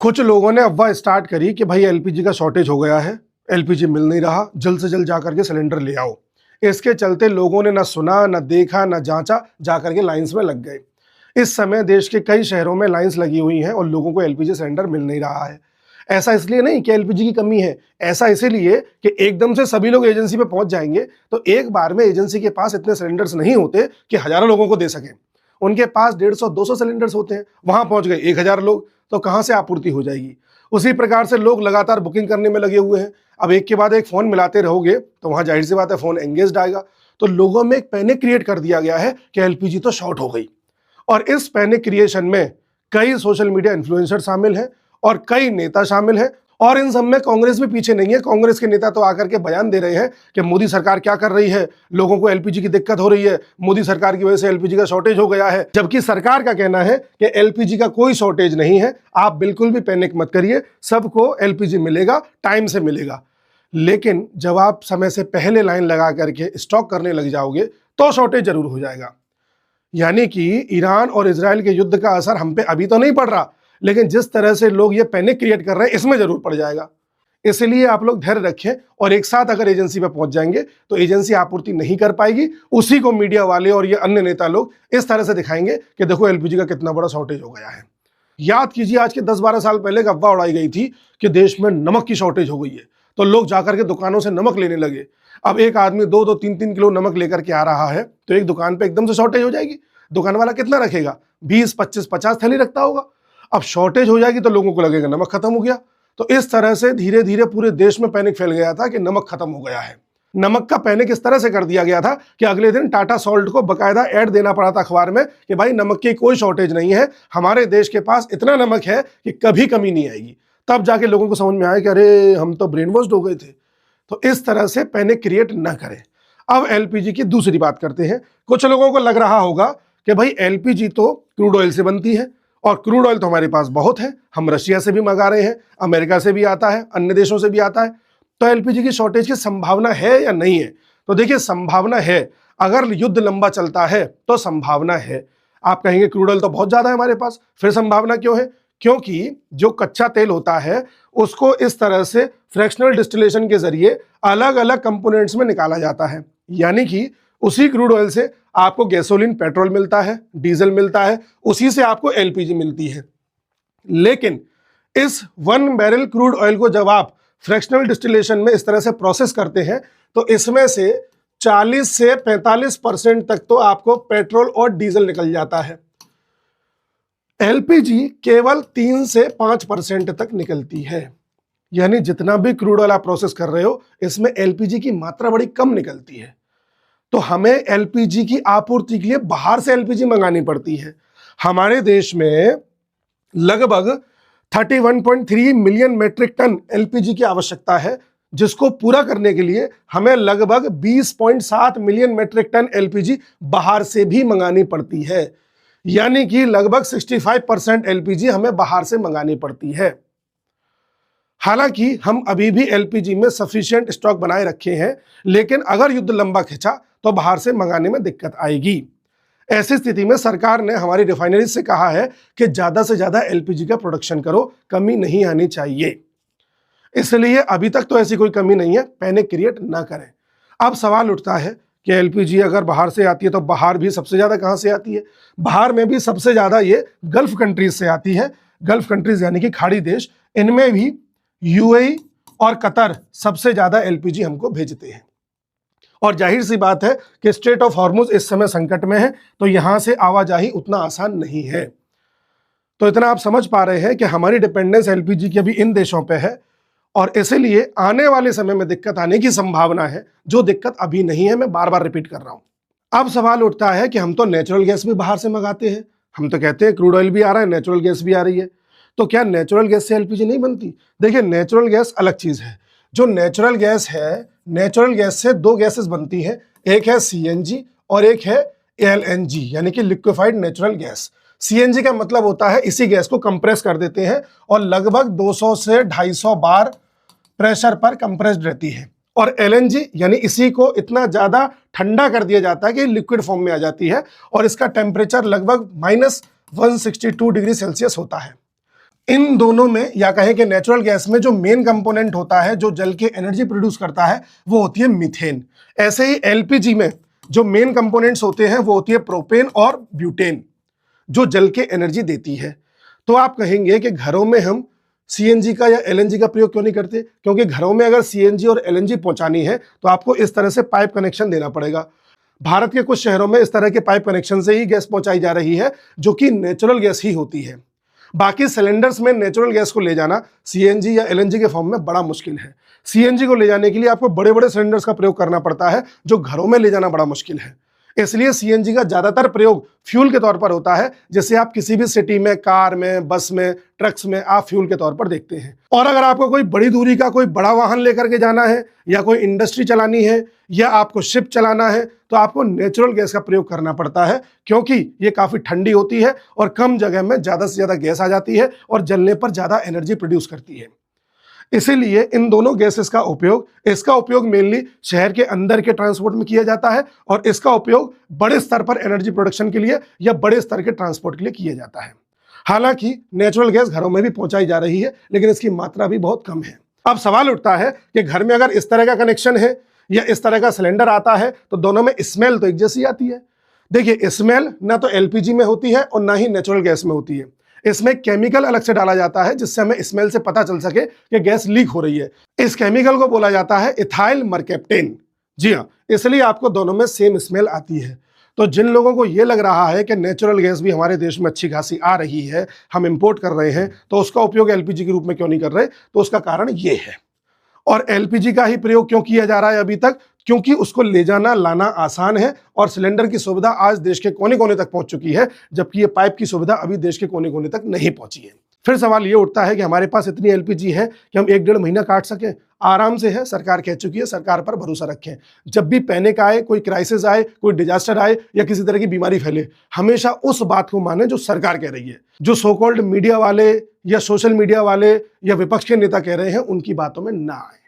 कुछ लोगों ने अफवाह स्टार्ट करी कि भाई एलपीजी का शॉर्टेज हो गया है, एलपीजी मिल नहीं रहा, जल्द से जल्द जा करके सिलेंडर ले आओ। इसके चलते लोगों ने ना सुना, ना देखा, ना जांचा, जा करके लाइंस में लग गए। इस समय देश के कई शहरों में लाइंस लगी हुई हैं और लोगों को एलपीजी सिलेंडर मिल नहीं रहा है। ऐसा इसलिए नहीं कि एलपीजी की कमी है, ऐसा इसीलिए कि एकदम से सभी लोग एजेंसी पे पहुंच जाएंगे तो एक बार में एजेंसी के पास इतने सिलेंडर्स नहीं होते कि हजारों लोगों को दे सकें। उनके पास 150-200 सिलेंडर्स होते हैं, वहां पहुंच गए 1000 लोग, तो कहां से आपूर्ति हो जाएगी। उसी प्रकार से लोग लगातार बुकिंग करने में लगे हुए हैं। अब एक के बाद एक फोन मिलाते रहोगे तो वहां जाहिर सी बात है फोन एंगेज्ड आएगा। तो लोगों में एक पैनिक क्रिएट कर दिया गया है कि एलपीजी तो शॉर्ट हो गई। और इस पैनिक क्रिएशन में कई सोशल मीडिया इन्फ्लुएंसर शामिल हैं और कई नेता शामिल हैं। और इन सब में कांग्रेस भी पीछे नहीं है। कांग्रेस के नेता तो आकर के बयान दे रहे हैं कि मोदी सरकार क्या कर रही है, लोगों को एलपीजी की दिक्कत हो रही है, मोदी सरकार की वजह से एलपीजी का शॉर्टेज हो गया है। जबकि सरकार का कहना है कि एलपीजी का कोई शॉर्टेज नहीं है, आप बिल्कुल भी पैनिक मत करिए, सबको एलपीजी मिलेगा, टाइम से मिलेगा। लेकिन जब आप समय से पहले लाइन लगा करके स्टॉक करने लग जाओगे तो शॉर्टेज जरूर हो जाएगा। यानी कि ईरान और इजराइल के युद्ध का असर हम पे अभी तो नहीं पड़ रहा, लेकिन जिस तरह से लोग ये पैनिक क्रिएट कर रहे हैं इसमें जरूर पड़ जाएगा। इसलिए आप लोग धैर्य रखें और एक साथ अगर एजेंसी पे पहुंच जाएंगे तो एजेंसी आपूर्ति नहीं कर पाएगी। उसी को मीडिया वाले और ये अन्य नेता लोग इस तरह से दिखाएंगे कि देखो एलपीजी का कितना बड़ा शॉर्टेज हो गया है। याद कीजिए, आज के 10-12 साल पहले एक अफवाह उड़ाई गई थी कि देश में नमक की शॉर्टेज हो गई है, तो लोग जाकर के दुकानों से नमक लेने लगे। अब एक आदमी 2-2, 3-3 किलो नमक लेकर के आ रहा है तो एक दुकान पे एकदम से शॉर्टेज हो जाएगी। दुकान वाला कितना रखेगा? 20, 25, 50 थैली रखता होगा। अब शॉर्टेज हो जाएगी तो लोगों को लगेगा नमक खत्म हो गया। तो इस तरह से धीरे धीरे पूरे देश में पैनिक फैल गया था कि नमक खत्म हो गया है। नमक का पैनिक इस तरह से कर दिया गया था कि अगले दिन टाटा सॉल्ट को बकायदा ऐड देना पड़ा था अखबार में कि भाई नमक की कोई शॉर्टेज नहीं है, हमारे देश के पास इतना नमक है कि कभी कमी नहीं आएगी। तब जाके लोगों को समझ में आया कि अरे हम तो ब्रेन वॉश्ड हो गए थे। तो इस तरह से पैनिक क्रिएट ना करें। अब एलपीजी की दूसरी बात करते हैं। कुछ लोगों को लग रहा होगा कि भाई एलपीजी तो क्रूड ऑयल से बनती है और क्रूड ऑयल तो हमारे पास बहुत है, हम रशिया से भी मंगा रहे हैं, अमेरिका से भी आता है, अन्य देशों से भी आता है, तो एलपीजी की शॉर्टेज की संभावना है या नहीं है? तो देखिए, संभावना है। अगर युद्ध लंबा चलता है तो संभावना है। आप कहेंगे क्रूड ऑयल तो बहुत ज्यादा है हमारे पास, फिर संभावना क्यों है? क्योंकि जो कच्चा तेल होता है उसको इस तरह से फ्रैक्शनल डिस्टिलेशन के जरिए अलग अलग कंपोनेंट्स में निकाला जाता है। यानी कि उसी क्रूड ऑयल से आपको गैसोलीन पेट्रोल मिलता है, डीजल मिलता है, उसी से आपको एलपीजी मिलती है। लेकिन इस 1 बैरल क्रूड ऑयल को जब आप फ्रैक्शनल डिस्टिलेशन में इस तरह से प्रोसेस करते हैं तो इसमें से 40 से 45% तक तो आपको पेट्रोल और डीजल निकल जाता है। एलपीजी केवल 3 से 5% तक निकलती है। यानी जितना भी क्रूड ऑयल आप प्रोसेस कर रहे हो इसमें एलपीजी की मात्रा बड़ी कम निकलती है। तो हमें एलपीजी की आपूर्ति के लिए बाहर से एलपीजी मंगानी पड़ती है। हमारे देश में लगभग 31.3 मिलियन मेट्रिक टन एलपीजी की आवश्यकता है, जिसको पूरा करने के लिए हमें लगभग 20.7 मिलियन मेट्रिक टन एलपीजी बाहर से भी मंगानी पड़ती है। यानी कि लगभग 65% एलपीजी हमें बाहर से मंगानी पड़ती है। हालांकि हम अभी भी एलपीजी में सफिशिएंट स्टॉक बनाए रखे हैं, लेकिन अगर युद्ध लंबा खिंचा तो बाहर से मंगाने में दिक्कत आएगी। ऐसी स्थिति में सरकार ने हमारी रिफाइनरी से कहा है कि ज्यादा से ज्यादा एलपीजी का प्रोडक्शन करो, कमी नहीं आनी चाहिए। इसलिए अभी तक तो ऐसी कोई कमी नहीं है, पैनिक क्रिएट ना करें। अब सवाल उठता है कि एलपीजी अगर बाहर से आती है तो बाहर भी सबसे ज्यादा कहां से आती है? बाहर में भी सबसे ज्यादा ये गल्फ कंट्रीज से आती है। गल्फ कंट्रीज यानी कि खाड़ी देश, इनमें भी यूएई और कतर सबसे ज्यादा एलपीजी हमको भेजते हैं। और जाहिर सी बात है कि स्ट्रेट ऑफ हॉर्मुज इस समय संकट में है, तो यहां से आवाजाही उतना आसान नहीं है। तो इतना आप समझ पा रहे हैं कि हमारी डिपेंडेंस एलपीजी की अभी इन देशों पे है और इसीलिए आने वाले समय में दिक्कत आने की संभावना है, जो दिक्कत अभी नहीं है। मैं बार बार रिपीट कर रहा हूं। अब सवाल उठता है कि हम तो नेचुरल गैस भी बाहर से मंगाते हैं, हम तो कहते हैं क्रूड ऑयल भी आ रहा है, नेचुरल गैस भी आ रही है, तो क्या नेचुरल गैस से एलपीजी नहीं बनती? देखिए, नेचुरल गैस अलग चीज है। जो नेचुरल गैस है, नेचुरल गैस से 2 गैसेस बनती हैं, एक है सीएनजी और एक है एलएनजी, यानी कि लिक्विफाइड नेचुरल गैस। सीएनजी का मतलब होता है इसी गैस को कंप्रेस कर देते हैं और लगभग 200 से 250 बार प्रेशर पर कंप्रेस्ड रहती है। और एलएनजी यानी इसी को इतना ज्यादा ठंडा कर दिया जाता है कि लिक्विड फॉर्म में आ जाती है और इसका टेम्परेचर लगभग -162 डिग्री सेल्सियस होता है। इन दोनों में या कहें कि नेचुरल गैस में जो मेन कंपोनेंट होता है जो जल के एनर्जी प्रोड्यूस करता है वो होती है मीथेन। ऐसे ही एलपीजी में जो मेन कंपोनेंट्स होते हैं वो होती है प्रोपेन और ब्यूटेन जो जल के एनर्जी देती है। तो आप कहेंगे कि घरों में हम सीएनजी का या एलएनजी का प्रयोग क्यों नहीं करते? क्योंकि घरों में अगर सीएनजी और एलएनजी पहुंचानी है तो आपको इस तरह से पाइप कनेक्शन देना पड़ेगा। भारत के कुछ शहरों में इस तरह के पाइप कनेक्शन से ही गैस पहुंचाई जा रही है जो कि नेचुरल गैस ही होती है। बाकी सिलेंडर्स में नेचुरल गैस को ले जाना सीएनजी या एलएनजी के फॉर्म में बड़ा मुश्किल है। सीएनजी को ले जाने के लिए आपको बड़े बड़े सिलेंडर्स का प्रयोग करना पड़ता है जो घरों में ले जाना बड़ा मुश्किल है। इसलिए सीएनजी का ज्यादातर प्रयोग फ्यूल के तौर पर होता है, जिसे आप किसी भी सिटी में, कार में, बस में, ट्रक्स में आप फ्यूल के तौर पर देखते हैं। और अगर आपको कोई बड़ी दूरी का कोई बड़ा वाहन लेकर के जाना है या कोई इंडस्ट्री चलानी है या आपको शिप चलाना है तो आपको नेचुरल गैस का प्रयोग करना पड़ता है, क्योंकि ये काफी ठंडी होती है और कम जगह में ज्यादा से ज्यादा गैस आ जाती है और जलने पर ज्यादा एनर्जी प्रोड्यूस करती है। इसीलिए इन दोनों गैसेस का उपयोग, इसका उपयोग मेनली शहर के अंदर के ट्रांसपोर्ट में किया जाता है और इसका उपयोग बड़े स्तर पर एनर्जी प्रोडक्शन के लिए या बड़े स्तर के ट्रांसपोर्ट के लिए किया जाता है। हालांकि नेचुरल गैस घरों में भी पहुंचाई जा रही है, लेकिन इसकी मात्रा भी बहुत कम है। अब सवाल उठता है कि घर में अगर इस तरह का कनेक्शन है या इस तरह का सिलेंडर आता है तो दोनों में स्मेल तो एक जैसी आती है। देखिए, स्मेल ना तो एलपीजी में होती है और ना ही नेचुरल गैस में होती है। इसमें केमिकल अलग से डाला जाता है जिससे हमें स्मेल से पता चल सके कि गैस लीक हो रही है। इस केमिकल को बोला जाता है इथाइल मरकैप्टेन। जी हाँ, इसलिए आपको दोनों में सेम स्मेल आती है। तो जिन लोगों को ये लग रहा है कि नेचुरल गैस भी हमारे देश में अच्छी खासी आ रही है, हम इंपोर्ट कर रहे हैं, तो उसका उपयोग एलपीजी के रूप में क्यों नहीं कर रहे, तो उसका कारण ये है। और एलपीजी का ही प्रयोग क्यों किया जा रहा है अभी तक? क्योंकि उसको ले जाना लाना आसान है और सिलेंडर की सुविधा आज देश के कोने कोने तक पहुंच चुकी है, जबकि ये पाइप की सुविधा अभी देश के कोने कोने तक नहीं पहुंची है। फिर सवाल ये उठता है कि हमारे पास इतनी एलपीजी है कि हम 1-1.5 महीना काट सकें? आराम से है, सरकार कह चुकी है, सरकार पर भरोसा रखें। जब भी पैनिक आए, कोई क्राइसिस आए, कोई डिजास्टर आए या किसी तरह की बीमारी फैले, हमेशा उस बात को माने जो सरकार कह रही है। जो सो कॉल्ड मीडिया वाले या सोशल मीडिया वाले या विपक्ष के नेता कह रहे हैं, उनकी बातों में ना आए।